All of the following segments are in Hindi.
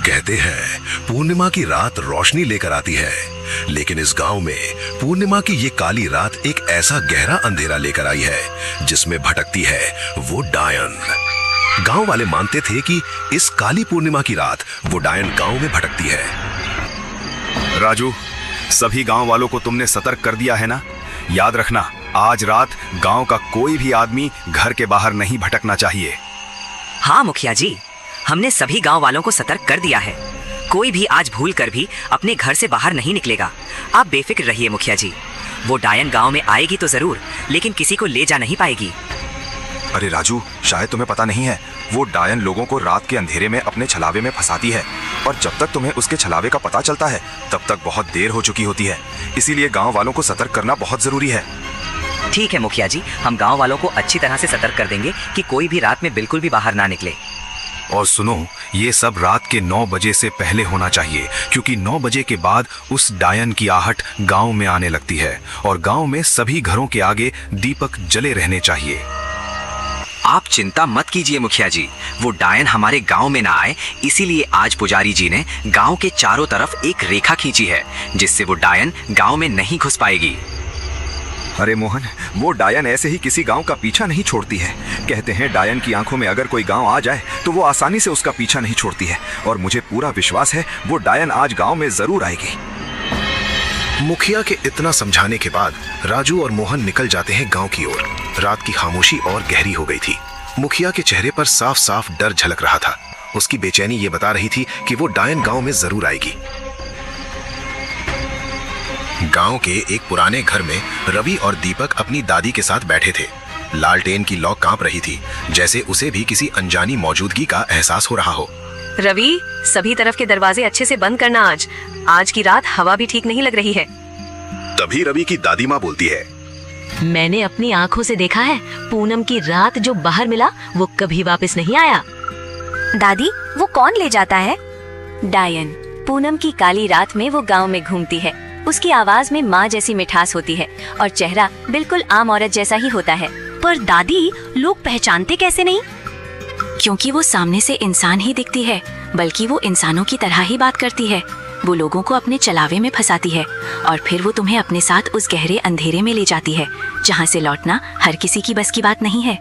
कहते हैं पूर्णिमा की रात रोशनी लेकर आती है, लेकिन इस गांव में पूर्णिमा की ये काली रात एक ऐसा गहरा अंधेरा लेकर आई है जिसमें भटकती है वो डायन। गांव वाले मानते थे कि इस काली पूर्णिमा की रात वो डायन गांव में भटकती है। राजू, सभी गांव वालों को तुमने सतर्क कर दिया है ना? याद रखना, आज रात गांव का कोई भी आदमी घर के बाहर नहीं भटकना चाहिए। हाँ मुखिया जी, हमने सभी गांव वालों को सतर्क कर दिया है। कोई भी आज भूल कर भी अपने घर से बाहर नहीं निकलेगा। आप बेफिक्र रहिए मुखिया जी। वो डायन गांव में आएगी तो जरूर, लेकिन किसी को ले जा नहीं पाएगी। अरे राजू, शायद तुम्हें पता नहीं है, वो डायन लोगों को रात के अंधेरे में अपने छलावे में फंसाती है, और जब तक तुम्हें उसके छलावे का पता चलता है तब तक बहुत देर हो चुकी होती है। इसीलिए गांव वालों को सतर्क करना बहुत जरूरी है। ठीक है मुखिया जी, हम गांव वालों को अच्छी तरह से सतर्क कर देंगे कि कोई भी रात में बिल्कुल भी बाहर ना निकले। और सुनो, ये सब रात के 9 बजे से पहले होना चाहिए, क्योंकि 9 बजे के बाद उस डायन की आहट गांव में आने लगती है और गांव में सभी घरों के आगे दीपक जले रहने चाहिए। आप चिंता मत कीजिए मुखिया जी, वो डायन हमारे गांव में ना आए, इसीलिए आज पुजारी जी ने गांव के चारों तरफ एक रेखा खींची है, जिससे वो डायन गांव में नहीं घुस पाएगी। अरे मोहन, वो डायन ऐसे ही किसी गांव का पीछा नहीं छोड़ती है। कहते हैं डायन की आंखों में अगर कोई गांव आ जाए तो वो आसानी से उसका पीछा नहीं छोड़ती है, और मुझे पूरा विश्वास है वो डायन आज गांव में जरूर आएगी। मुखिया के इतना समझाने के बाद राजू और मोहन निकल जाते हैं गांव की ओर। रात की खामोशी और गहरी हो गई थी। मुखिया के चेहरे पर साफ साफ डर झलक रहा था। उसकी बेचैनी ये बता रही थी कि वो डायन गांव में जरूर आएगी। गांव के एक पुराने घर में रवि और दीपक अपनी दादी के साथ बैठे थे। लालटेन की लौ कांप रही थी, जैसे उसे भी किसी अनजानी मौजूदगी का एहसास हो रहा हो। रवि, सभी तरफ के दरवाजे अच्छे से बंद करना। आज की रात हवा भी ठीक नहीं लग रही है। तभी रवि की दादी माँ बोलती है, मैंने अपनी आँखों से देखा है, पूनम की रात जो बाहर मिला वो कभी वापस नहीं आया। दादी, वो कौन ले जाता है? डायन। पूनम की काली रात में वो गांव में घूमती है। उसकी आवाज में माँ जैसी मिठास होती है और चेहरा बिल्कुल आम औरत जैसा ही होता है। पर दादी, लोग पहचानते कैसे नहीं? क्योंकि वो सामने से इंसान ही दिखती है, बल्कि वो इंसानों की तरह ही बात करती है। वो लोगों को अपने चलावे में फंसाती है और फिर वो तुम्हें अपने साथ उस गहरे अंधेरे में ले जाती है, जहाँ से लौटना हर किसी की बस की बात नहीं है।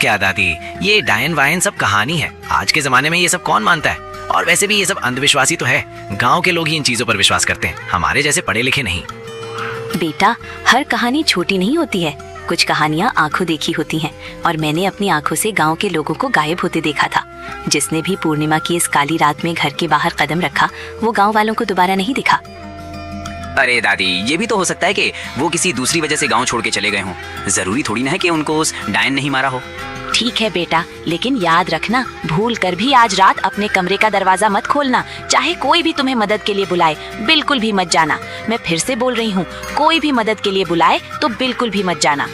क्या दादी, ये डायन वायन सब कहानी है। आज के जमाने में ये सब कौन मानता है? और वैसे भी ये सब अंधविश्वासी तो है। गांव के लोग ही इन चीजों पर विश्वास करते हैं, हमारे जैसे पढ़े लिखे नहीं। बेटा, हर कहानी छोटी नहीं होती है। कुछ कहानियाँ आंखों देखी होती हैं, और मैंने अपनी आंखों से गांव के लोगों को गायब होते देखा था। जिसने भी पूर्णिमा की इस काली रात में घर के बाहर कदम रखा, वो गांव वालों को दोबारा नहीं दिखा। अरे दादी, ये भी तो हो सकता है कि वो किसी दूसरी वजह से गांव छोड़ के चले गए हों। जरूरी थोड़ी ना है कि उनको उस डायन ने ही मारा हो। ठीक है बेटा, लेकिन याद रखना, भूल कर भी आज रात अपने कमरे का दरवाजा मत खोलना। चाहे कोई भी तुम्हें मदद के लिए बुलाए, बिल्कुल भी मत जाना। मैं फिर से बोल रही हूँ, कोई भी मदद के लिए बुलाए तो बिल्कुल भी मत जाना।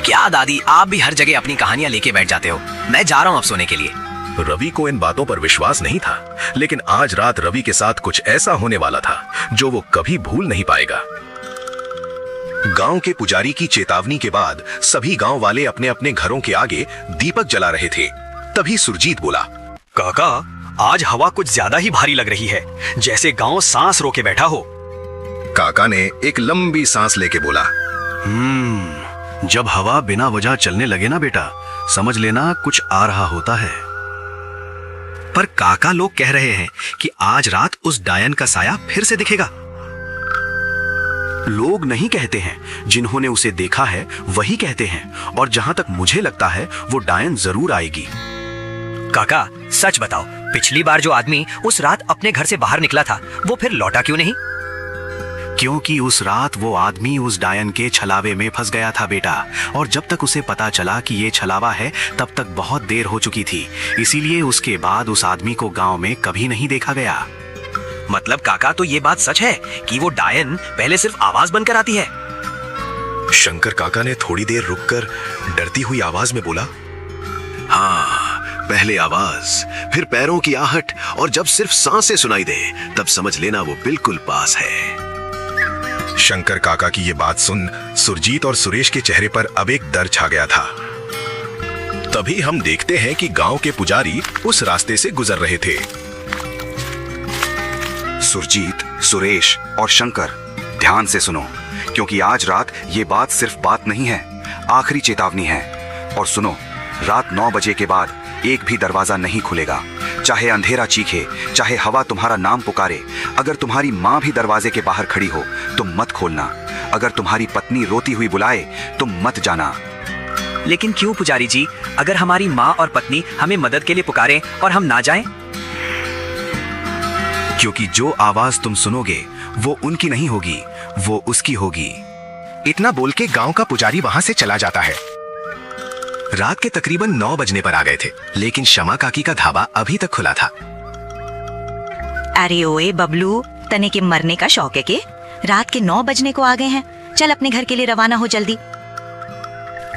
क्या दादी, आप भी हर जगह अपनी कहानियां लेके बैठ जाते हो। मैं जा रहा हूँ अब सोने के लिए। रवि को इन बातों पर विश्वास नहीं था, लेकिन आज रात रवि के साथ कुछ ऐसा होने वाला था जो वो कभी भूल नहीं पाएगा। गांव के पुजारी की चेतावनी के बाद सभी गांव वाले अपने अपने घरों के आगे दीपक जला रहे थे। तभी सुरजीत बोला, काका, आज हवा कुछ ज्यादा ही भारी लग रही है, जैसे गांव सांस रोके बैठा हो। काका ने एक लंबी सांस लेके बोला, जब हवा बिना वजह चलने लगे ना बेटा, समझ लेना कुछ आ रहा होता है। पर काका, लोग कह रहे हैं कि आज रात उस डायन का साया फिर से दिखेगा। लोग नहीं कहते हैं, जिन्होंने उसे देखा है वही कहते हैं, और जहां तक मुझे लगता है वो डायन जरूर आएगी। काका, सच बताओ, पिछली बार जो आदमी उस रात अपने घर से बाहर निकला था, वो फिर लौटा क्यों नहीं? क्योंकि उस रात वो आदमी उस डायन के छलावे में फंस गया था बेटा, और जब तक उसे पता चला कि ये छलावा है तब तक बहुत देर हो चुकी थी। इसीलिए उसके बाद उस आदमी को गांव में कभी नहीं देखा गया। मतलब काका, तो ये बात सच है कि वो डायन पहले सिर्फ आवाज बनकर आती है? शंकर काका ने थोड़ी देर रुककर डरती हुई आवाज में बोला, हाँ, पहले आवाज, फिर पैरों की आहट, और जब सिर्फ सांसें सुनाई दे तब समझ लेना वो बिल्कुल पास है। शंकर काका की ये बात सुन सुरजीत और सुरेश के चेहरे पर अब एक डर छा गया था। तभी हम देखते हैं कि गांव के पुजारी उस रास्ते से गुजर रहे थे। सुरजीत, सुरेश और शंकर, ध्यान से सुनो, क्योंकि आज रात ये बात सिर्फ बात नहीं है, आखिरी चेतावनी है। और सुनो, रात 9 बजे के बाद एक भी दरवाजा नहीं खुलेगा। चाहे अंधेरा चीखे, चाहे हवा तुम्हारा नाम पुकारे, अगर तुम्हारी माँ भी दरवाजे के बाहर खड़ी हो तुम मत खोलना। अगर तुम्हारी पत्नी रोती हुई बुलाए तुम मत जाना। लेकिन क्यों पुजारी जी? अगर हमारी माँ और पत्नी हमें मदद के लिए पुकारें और हम ना जाएं? क्योंकि जो आवाज तुम सुनोगे वो उनकी नहीं होगी, वो उसकी होगी। इतना बोल के गांव का पुजारी वहां से चला जाता है। रात के तकरीबन 9 बजने पर आ गए थे, लेकिन शमा काकी का ढाबा अभी तक खुला था। अरे ओए बबलू, तने के मरने का शौक है के? रात के 9 बजने को आ गए हैं। चल अपने घर के लिए रवाना हो जल्दी।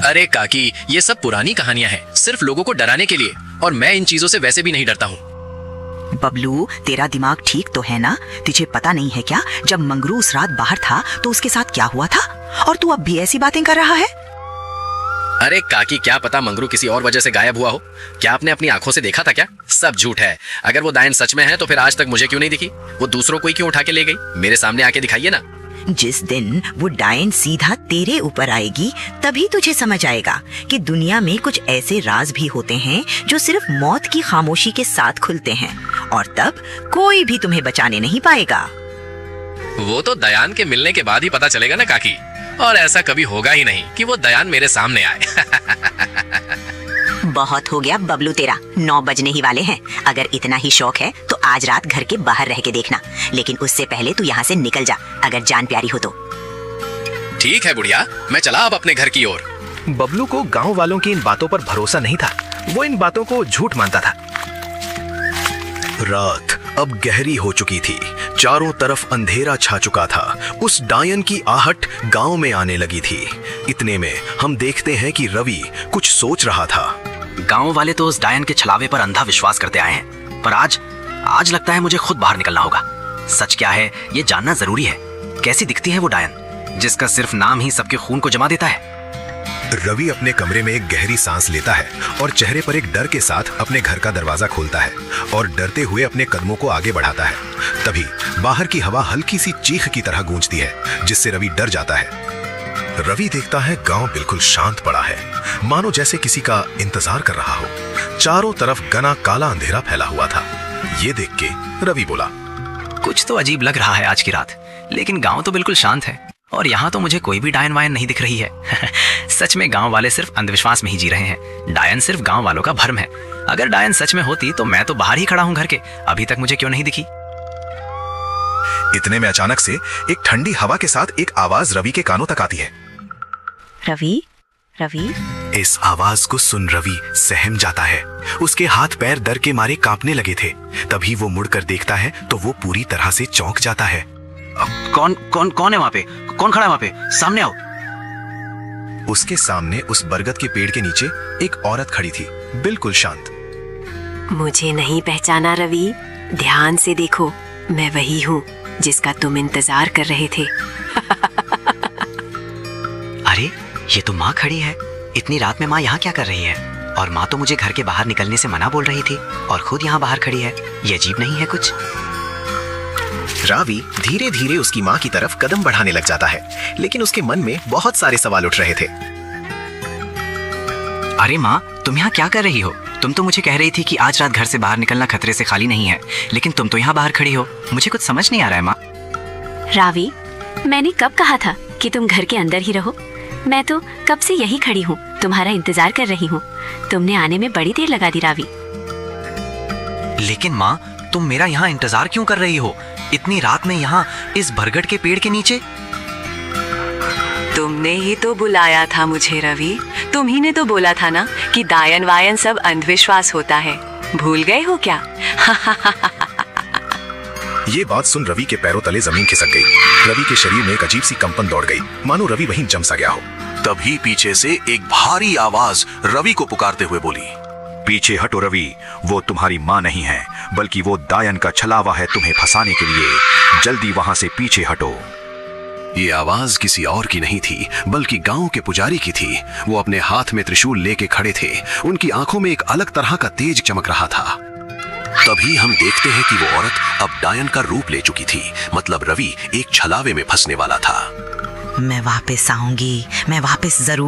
अरे काकी, ये सब पुरानी कहानियां हैं, सिर्फ लोगों को डराने के लिए, और मैं इन चीजों से वैसे भी नहीं डरता हूँ। बबलू, तेरा दिमाग ठीक तो है ना? तुझे पता नहीं है क्या, जब मंगरू उस रात बाहर था तो उसके साथ क्या हुआ था, और तू अब भी ऐसी बातें कर रहा है? अरे काकी, क्या पता मंगरू किसी और वजह से गायब हुआ हो। क्या आपने अपनी आंखों से देखा था क्या? सब झूठ है। अगर वो डायन सच में है तो फिर आज तक मुझे क्यों नहीं दिखी? वो दूसरों को ही क्यों उठा के ले गई? मेरे सामने आके दिखाइए ना। जिस दिन वो डायन सीधा तेरे ऊपर आएगी तभी तुझे समझ आएगा कि दुनिया में कुछ ऐसे राज भी होते हैं जो सिर्फ मौत की खामोशी के साथ खुलते हैं, और तब कोई भी तुम्हें बचाने नहीं पाएगा। वो तो दयान के मिलने के बाद ही पता चलेगा ना काकी, और ऐसा कभी होगा ही नहीं कि वो दयान मेरे सामने आए। बहुत हो गया बबलू तेरा, 9 बजने ही वाले हैं। अगर इतना ही शौक है तो आज रात घर के बाहर रह के देखना, लेकिन उससे पहले तू यहाँ से निकल जा, अगर जान प्यारी हो तो। ठीक है बुढ़िया, मैं चला अब अपने घर की ओर। बबलू को गांव वालों की इन बातों पर भरोसा नहीं था, वो इन बातों को झूठ मानता था। रात अब गहरी हो चुकी थी, चारों तरफ अंधेरा छा चुका था। उस डायन की आहट गांव में आने लगी थी। इतने में हम देखते हैं कि रवि कुछ सोच रहा था। गांव वाले तो उस डायन के छलावे पर अंधा विश्वास करते आए हैं, पर आज लगता है मुझे खुद बाहर निकलना होगा। सच क्या है ये जानना जरूरी है। कैसी दिखती है वो डायन, जिसका सिर्फ नाम ही सबके खून को जमा देता है? रवि अपने कमरे में एक गहरी सांस लेता है और चेहरे पर एक डर के साथ अपने घर का दरवाजा खोलता है और डरते हुए अपने कदमों को आगे बढ़ाता है। तभी बाहर की हवा हल्की सी चीख की तरह गूंजती है, जिससे रवि डर जाता है। रवि देखता है गांव बिल्कुल शांत पड़ा है, मानो जैसे किसी का इंतजार कर रहा हो। चारों तरफ घना काला अंधेरा फैला हुआ था। ये देख के रवि बोला, कुछ तो अजीब लग रहा है आज की रात, लेकिन गांव तो बिल्कुल शांत है और यहाँ तो मुझे कोई भी डायन वायन नहीं दिख रही है। सच में गांव वाले सिर्फ अंधविश्वास में ही जी रहे हैं। डायन सिर्फ गांव वालों का भ्रम है। अगर डायन सच में होती तो मैं तो बाहर ही खड़ा हूँ घर के, अभी तक मुझे क्यों नहीं दिखी? इतने में अचानक से एक ठंडी हवा के साथ एक आवाज रवि के कानों तक आती है। रवि, रवि। इस आवाज को सुन रवि सहम जाता है। उसके हाथ पैर डर के मारे कांपने लगे थे। तभी वो मुड़कर देखता है तो वो पूरी तरह से चौंक जाता है। कौन है वहाँ पे? कौन खड़ा है वहाँ पे? सामने आओ। उसके सामने उस बरगद के पेड़ के नीचे एक औरत खड़ी थी, बिल्कुल शांत। मुझे नहीं पहचाना रवि? ध्यान से देखो, मैं वही हूँ जिसका तुम इंतजार कर रहे थे। अरे ये तो माँ खड़ी है। इतनी रात में माँ यहाँ क्या कर रही है? और माँ तो मुझे घर के बाहर निकलने से मना बोल रही थी और खुद यहाँ बाहर खड़ी है। ये अजीब नहीं है कुछ? रावी धीरे धीरे उसकी माँ की तरफ कदम बढ़ाने लग जाता है, लेकिन उसके मन में बहुत सारे सवाल उठ रहे थे। अरे माँ, तुम यहाँ क्या कर रही हो? तुम तो मुझे कह रही थी कि आज रात घर से बाहर निकलना खतरे से खाली नहीं है, लेकिन तुम तो यहाँ बाहर खड़ी हो। मुझे कुछ समझ नहीं आ रहा है माँ। रावी, मैंने कब कहा था कि तुम घर के अंदर ही रहो? मैं तो कब से यही खड़ी हूँ, तुम्हारा इंतजार कर रही हूँ। तुमने आने में बड़ी देर लगा दी रावी। लेकिन माँ, तुम मेरा यहाँ इंतजार क्यों कर रही हो इतनी रात में, यहाँ इस बरगद के पेड़ के नीचे? तुमने ही तो बुलाया था मुझे रवि। तुम ही ने तो बोला था ना कि दायन वायन सब अंधविश्वास होता है। भूल गए हो क्या? ये बात सुन रवि के पैरों तले जमीन खिसक गई। रवि के शरीर में एक अजीब सी कंपन दौड़ गई, मानो रवि वहीं जम सा गया हो। तभी पीछे से एक भारी आवाज रवि को पुकारते हुए बोली, पीछे हटो रवि, वो तुम्हारी माँ नहीं है, बल्कि वो दायन का छलावा है तुम्हें फंसाने के लिए। जल्दी वहां से पीछे हटो। ये आवाज किसी और की नहीं थी, बल्कि गांव के पुजारी की थी। वो अपने हाथ में त्रिशूल लेके खड़े थे। उनकी आंखों में एक अलग तरह का तेज चमक रहा था। तभी हम देखते हैं कि वो औरत अब डायन का रूप ले चुकी थी। मतलब रवि एक छलावे में फंसने वाला था। मैं वापस आऊंगी, मैं वापस जरूर